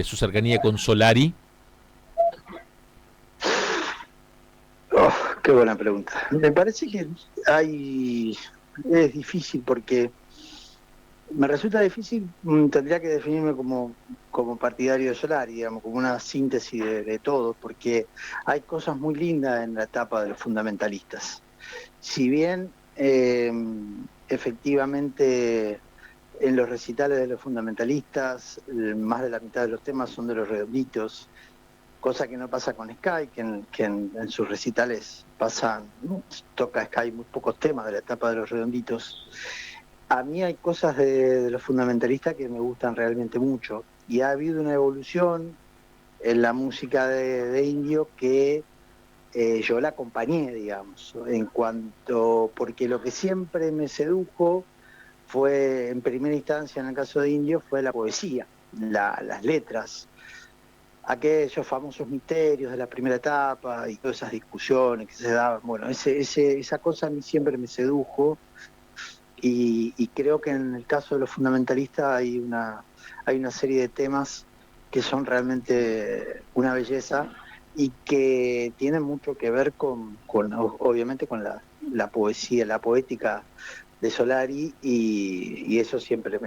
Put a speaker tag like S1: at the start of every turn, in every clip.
S1: su cercanía con Solari?
S2: Oh, qué buena pregunta. Me parece que es difícil porque me resulta difícil, tendría que definirme como partidario de Solari, digamos, como una síntesis de todo, porque hay cosas muy lindas en la etapa de los fundamentalistas. Si bien efectivamente en los recitales de los fundamentalistas, más de la mitad de los temas son de los redonditos, cosa que no pasa con Sky, en sus recitales pasan, ¿no? Toca Sky muy pocos temas de la etapa de los redonditos. A mí hay cosas de los fundamentalistas que me gustan realmente mucho, y ha habido una evolución en la música de Indio que yo la acompañé, digamos, porque lo que siempre me sedujo fue, en primera instancia, en el caso de Indio, fue la poesía, las letras, aquellos famosos misterios de la primera etapa y todas esas discusiones que se daban. Bueno, esa cosa a mí siempre me sedujo, y creo que en el caso de los fundamentalistas hay una serie de temas que son realmente una belleza y que tienen mucho que ver obviamente con la poesía, la poética de Solari, y eso siempre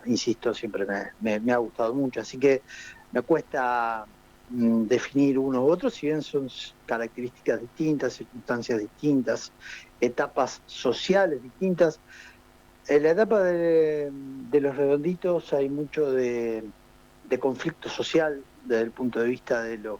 S2: insisto, siempre me ha gustado mucho. Así que me cuesta definir uno u otro, si bien son características distintas, circunstancias distintas, etapas sociales distintas. En la etapa de los redonditos hay mucho de conflicto social desde el punto de vista de los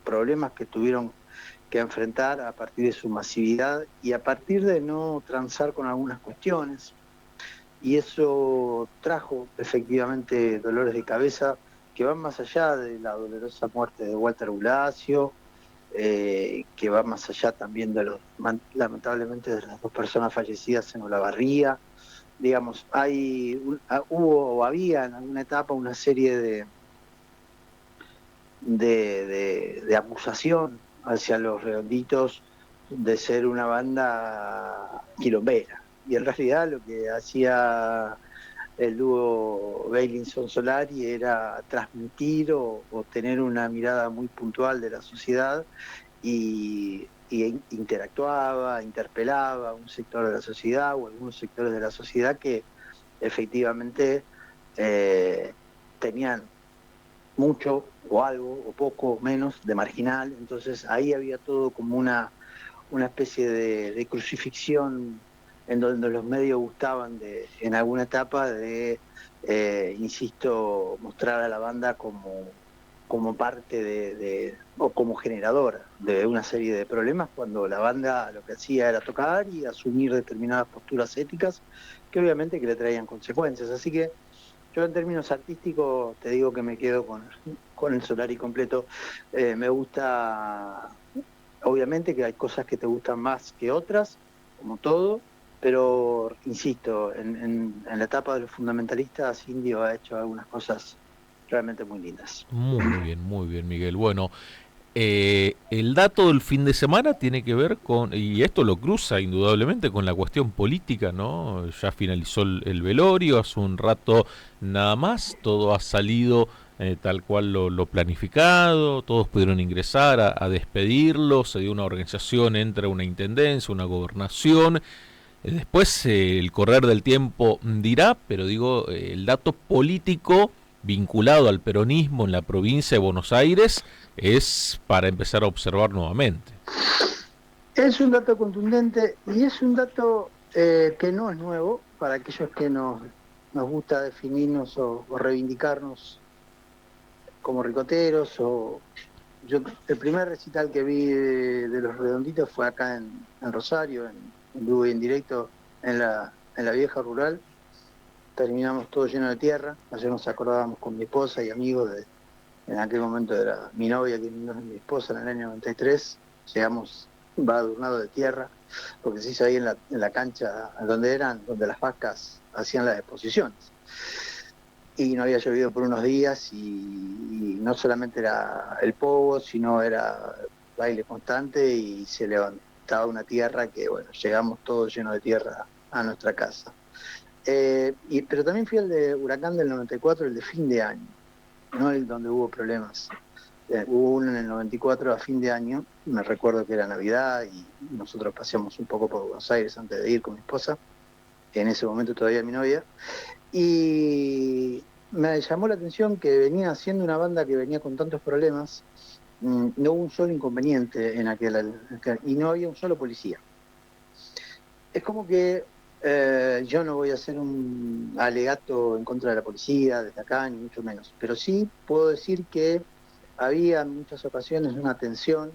S2: problemas que tuvieron que enfrentar a partir de su masividad y a partir de no transar con algunas cuestiones. Y eso trajo efectivamente dolores de cabeza que van más allá de la dolorosa muerte de Walter Bulacio, que va más allá también lamentablemente, de las dos personas fallecidas en Olavarría. Digamos, hubo o había en alguna etapa una serie de acusación hacia los redonditos de ser una banda quilombera. Y en realidad lo que hacía el dúo Bailinson-Solari era transmitir o tener una mirada muy puntual de la sociedad, y interactuaba, interpelaba a un sector de la sociedad o algunos sectores de la sociedad que efectivamente eh, tenían mucho o algo o poco o menos de marginal. Entonces ahí había todo como una especie de crucifixión en donde los medios gustaban en alguna etapa insisto, mostrar a la banda como parte o como generadora de una serie de problemas, cuando la banda lo que hacía era tocar y asumir determinadas posturas éticas que obviamente que le traían consecuencias. Así que yo, en términos artísticos, te digo que me quedo con el Solari completo. Me gusta, obviamente que hay cosas que te gustan más que otras, como todo, pero insisto, en la etapa de los fundamentalistas, Indio ha hecho algunas cosas realmente muy lindas.
S1: Muy bien, Miguel. Bueno, el dato del fin de semana tiene que ver con, y esto lo cruza indudablemente con la cuestión política, ¿no? Ya finalizó el velorio, hace un rato nada más, todo ha salido tal cual lo planificado, todos pudieron ingresar a despedirlo, se dio una organización entre una intendencia, una gobernación. Después el correr del tiempo dirá, pero digo, el dato político vinculado al peronismo en la provincia de Buenos Aires es para empezar a observar nuevamente.
S2: Es un dato contundente y es un dato que no es nuevo para aquellos que nos gusta definirnos o reivindicarnos como ricoteros. El primer recital que vi de los Redonditos fue acá en Rosario, en vivo y en directo, en la vieja rural. Terminamos todo lleno de tierra. Ayer nos acordábamos con mi esposa y amigos en aquel momento era mi novia, que no es mi esposa, en el año 93. Llegamos badurnados de tierra, porque se hizo ahí en la cancha donde las vacas hacían las exposiciones, y no había llovido por unos días, y no solamente era el pogo, sino era baile constante, y se levantaba una tierra que, bueno, llegamos todos llenos de tierra a nuestra casa. Pero también fui al de Huracán del 94, el de fin de año. no el donde hubo problemas. Hubo uno en el 94 a fin de año, me recuerdo que era Navidad y nosotros paseamos un poco por Buenos Aires antes de ir con mi esposa, que en ese momento todavía mi novia, y me llamó la atención que venía siendo una banda que venía con tantos problemas, no hubo un solo inconveniente y no había un solo policía. Es como que yo no voy a hacer un alegato en contra de la policía desde acá, ni mucho menos, pero sí puedo decir que había en muchas ocasiones una tensión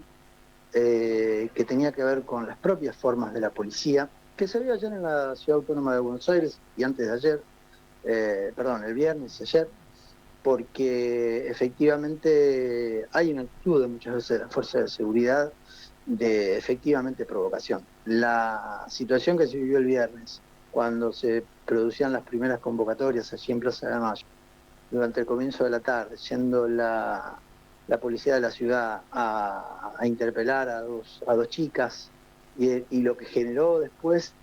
S2: que tenía que ver con las propias formas de la policía, que se vio ayer en la Ciudad Autónoma de Buenos Aires y antes de ayer, perdón, el viernes y ayer, porque efectivamente hay una actitud de muchas veces de las fuerzas de seguridad de efectivamente provocación. La situación que se vivió el viernes, cuando se producían las primeras convocatorias allí en Plaza de Mayo, durante el comienzo de la tarde, yendo la policía de la ciudad a interpelar a dos chicas, y lo que generó después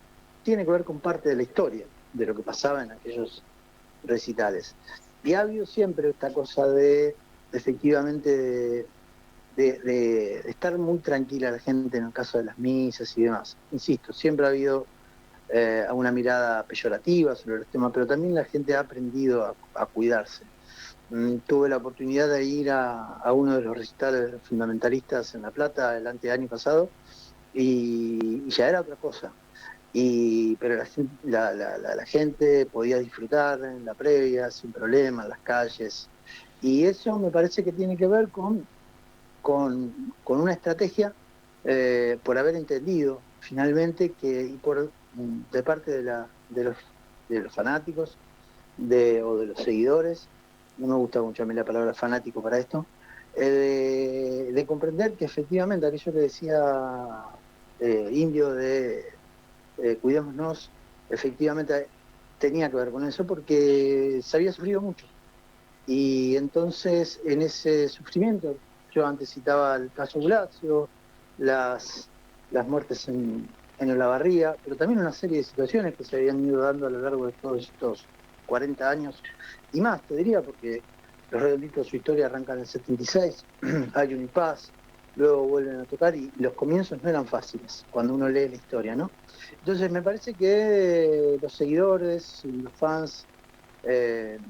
S2: tiene que ver con parte de la historia de lo que pasaba en aquellos recitales. Y ha habido siempre esta cosa de efectivamente de estar muy tranquila la gente en el caso de las misas y demás. Insisto, siempre ha habido una mirada peyorativa sobre los temas, pero también la gente ha aprendido a cuidarse. Tuve la oportunidad de ir a uno de los recitales de los fundamentalistas en La Plata el anteaño pasado y ya era otra cosa. Pero la gente podía disfrutar en la previa, sin problema, en las calles. Y eso me parece que tiene que ver con una estrategia por haber entendido finalmente que, de parte de los fanáticos o de los seguidores, no me gusta mucho a mí la palabra fanático para esto, de comprender que efectivamente aquello que decía Indio de cuidémonos, efectivamente tenía que ver con eso porque se había sufrido mucho. Y entonces en ese sufrimiento, yo antes citaba el caso Blasio, las, las muertes en Olavarría, pero también una serie de situaciones que se habían ido dando a lo largo de todos estos 40 años y más, te diría, porque los Redonditos, su historia arranca en el 76, hay un impas, luego vuelven a tocar y los comienzos no eran fáciles cuando uno lee la historia, ¿no? Entonces me parece que los seguidores y los fans eh,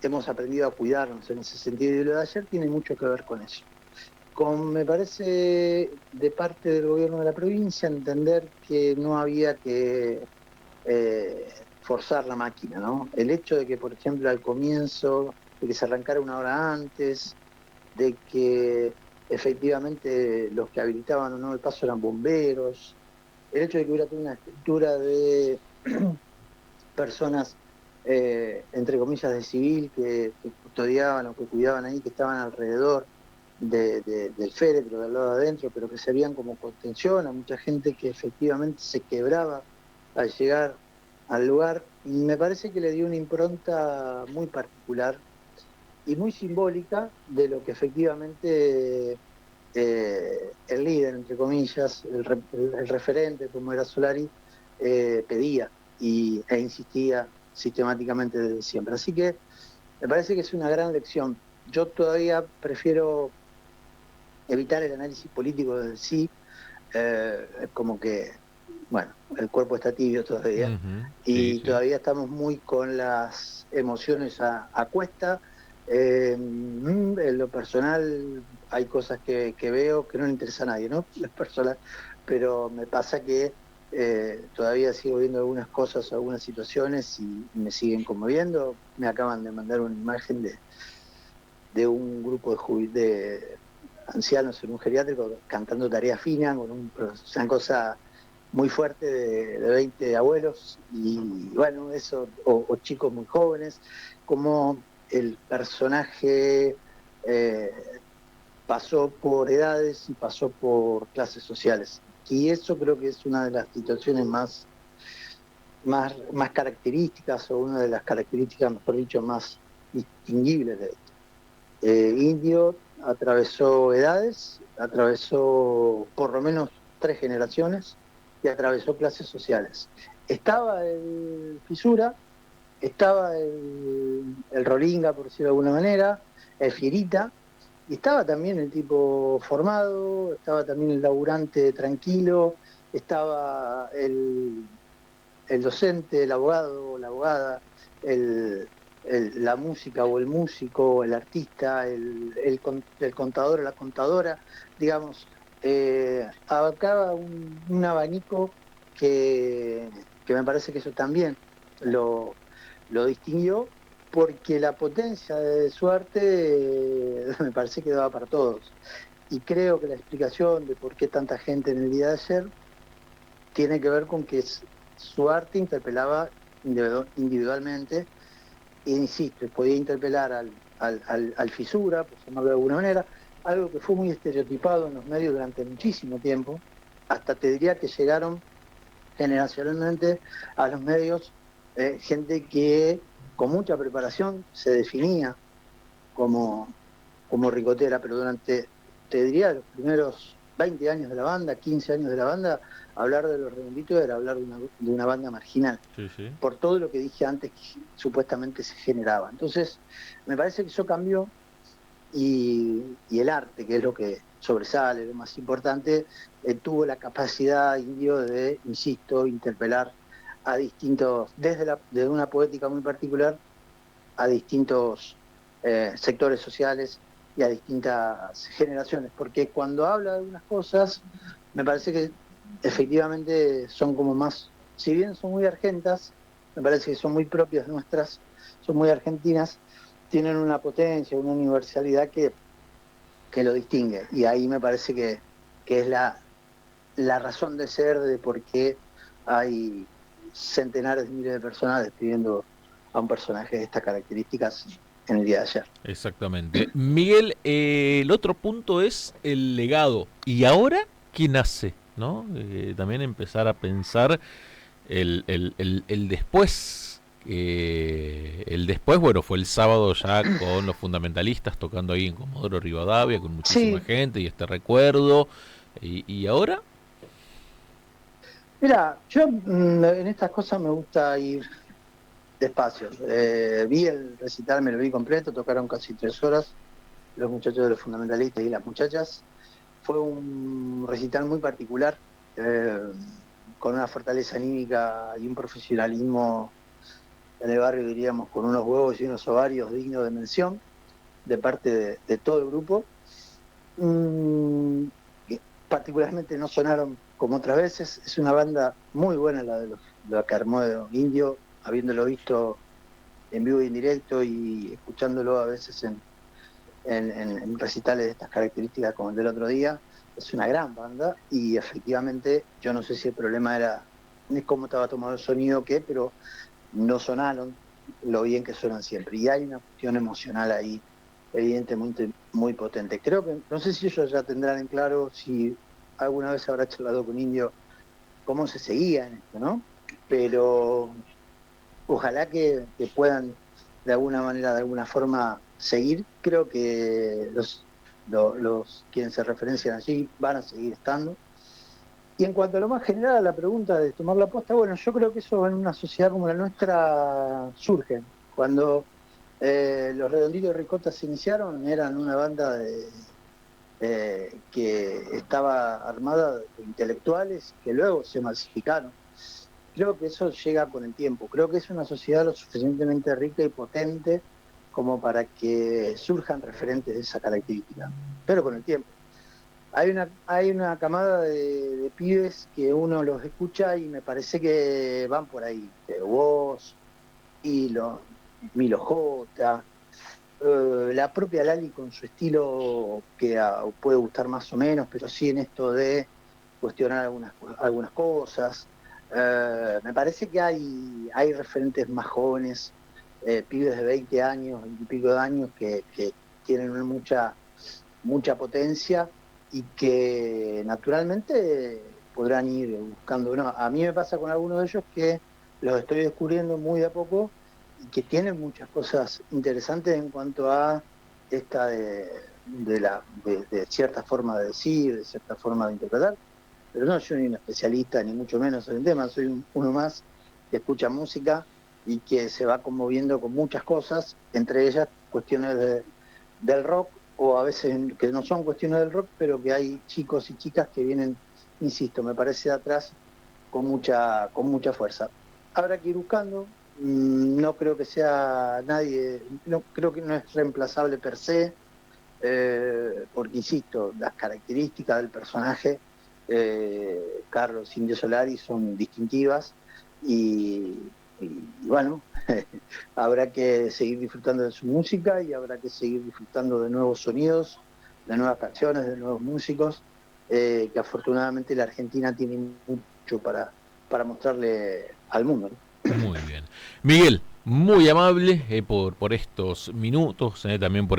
S2: hemos aprendido a cuidarnos en ese sentido y lo de ayer tiene mucho que ver con eso. Me parece de parte del gobierno de la provincia entender que no había que forzar la máquina, ¿no? El hecho de que, por ejemplo, al comienzo, de que se arrancara una hora antes, de que efectivamente los que habilitaban o no el paso eran bomberos, el hecho de que hubiera toda una estructura de personas, entre comillas, de civil que custodiaban o que cuidaban ahí, que estaban alrededor del féretro, del lado de adentro, pero que servían como contención a mucha gente que efectivamente se quebraba al llegar al lugar. Y me parece que le dio una impronta muy particular y muy simbólica de lo que efectivamente el líder, entre comillas, el referente, como era Solari, pedía e insistía sistemáticamente desde siempre. Así que me parece que es una gran lección. Yo todavía prefiero evitar el análisis político del sí, como que, bueno, el cuerpo está tibio todavía
S1: Ujú, sí,
S2: y
S1: sí.
S2: todavía estamos muy con las emociones a cuesta. En lo personal hay cosas que veo que no le interesa a nadie, ¿no? Es personal, pero me pasa que todavía sigo viendo algunas cosas, algunas situaciones y me siguen conmoviendo. Me acaban de mandar una imagen de un grupo de ancianos en un geriátrico cantando Tarea Fina, una cosa muy fuerte de 20 abuelos, y bueno, eso, o chicos muy jóvenes, como el personaje eh, pasó por edades y pasó por clases sociales. Y eso creo que es una de las situaciones más características, o una de las características, mejor dicho, más distinguibles de esto. Indio atravesó edades, atravesó por lo menos 3 generaciones y atravesó clases sociales. Estaba el Fisura, estaba el Rolinga, por decirlo de alguna manera, el fierita, y estaba también el tipo formado, estaba también el laburante tranquilo, estaba el docente, el abogado, la abogada, el, la música o el músico, el artista, el contador o la contadora, digamos, abarcaba un abanico que, que me parece que eso también lo distinguió, porque la potencia de su arte me parece que daba para todos. Y creo que la explicación de por qué tanta gente en el día de ayer tiene que ver con que su arte interpelaba individualmente, e insisto, podía interpelar al fisura, por llamarlo de alguna manera, algo que fue muy estereotipado en los medios durante muchísimo tiempo, hasta te diría que llegaron generacionalmente a los medios gente que con mucha preparación se definía como, como ricotera, pero durante, te diría, los primeros 20 años de la banda, 15 años de la banda, hablar de Los Redonditos era hablar de una banda marginal,
S1: Sí, sí.
S2: por todo lo que dije antes que supuestamente se generaba. Entonces, me parece que eso cambió y el arte, que es lo que sobresale, lo más importante, tuvo la capacidad, Indio, de, insisto, interpelar a distintos, desde una poética muy particular, a distintos sectores sociales y a distintas generaciones, porque cuando habla de unas cosas, me parece que efectivamente son como más, si bien son muy argentas, me parece que son muy propias nuestras, son muy argentinas, tienen una potencia, una universalidad que lo distingue, y ahí me parece que es la razón de ser de por qué hay centenares de miles de personas describiendo a un personaje de estas características en el día de ayer.
S1: Exactamente. Miguel, el otro punto es el legado. ¿Y ahora qué nace? ¿No? También empezar a pensar el después. El después, bueno, fue el sábado ya con los fundamentalistas tocando ahí en Comodoro Rivadavia, con muchísima
S2: Sí,
S1: gente y este recuerdo. ¿Y ahora?
S2: mira, yo en estas cosas me gusta ir despacio. Vi el recital, me lo vi completo, tocaron casi 3 horas los muchachos de los fundamentalistas y las muchachas. Fue un recital muy particular, eh, con una fortaleza anímica y un profesionalismo en el barrio, diríamos, con unos huevos y unos ovarios dignos de mención de parte de todo el grupo. Mm, Particularmente no sonaron como otras veces. Es una banda muy buena la que armó Indio, habiéndolo visto en vivo y en directo y escuchándolo a veces en recitales de estas características como el del otro día. Es una gran banda y efectivamente yo no sé si el problema era ni cómo estaba tomado el sonido o qué, pero no sonaron lo bien que suenan siempre. Y hay una cuestión emocional ahí, evidentemente muy potente. Creo que, no sé si ellos ya tendrán en claro, si alguna vez habrá charlado con Indio, cómo se seguía en esto, ¿no? Pero ojalá que puedan de alguna manera, de alguna forma, seguir. Creo que los quienes se referencian allí van a seguir estando. Y en cuanto a lo más general, a la pregunta de tomar la posta, bueno, yo creo que eso en una sociedad como la nuestra surge. Cuando los Redonditos de Ricota se iniciaron, eran una banda que estaba armada de intelectuales que luego se masificaron. Creo que eso llega con el tiempo. Creo que es una sociedad lo suficientemente rica y potente como para que surjan referentes de esa característica, pero con el tiempo. Hay una camada de pibes que uno los escucha y me parece que van por ahí. Vos, Hilo, Milo J, la propia Lali con su estilo que puede gustar más o menos, pero sí en esto de cuestionar algunas cosas. Me parece que hay referentes más jóvenes, pibes de 20 años, 20 y pico de años, que tienen mucha potencia y que naturalmente podrán ir buscando. No, a mí me pasa con algunos de ellos que los estoy descubriendo muy de a poco y que tienen muchas cosas interesantes en cuanto a esta de cierta forma de decir, de cierta forma de interpretar, pero no soy un especialista ni mucho menos en el tema, soy uno más que escucha música y que se va conmoviendo con muchas cosas, entre ellas cuestiones del rock, o a veces que no son cuestiones del rock, pero que hay chicos y chicas que vienen, insisto, me parece de atrás con mucha fuerza. Habrá que ir buscando, no creo que sea nadie, no creo que no es reemplazable per se, porque insisto, las características del personaje, Carlos Indio Solari, son distintivas y bueno, habrá que seguir disfrutando de su música y habrá que seguir disfrutando de nuevos sonidos, de nuevas canciones, de nuevos músicos, que afortunadamente la Argentina tiene mucho para mostrarle al mundo, ¿no?
S1: Muy bien. Miguel, muy amable por estos minutos, también por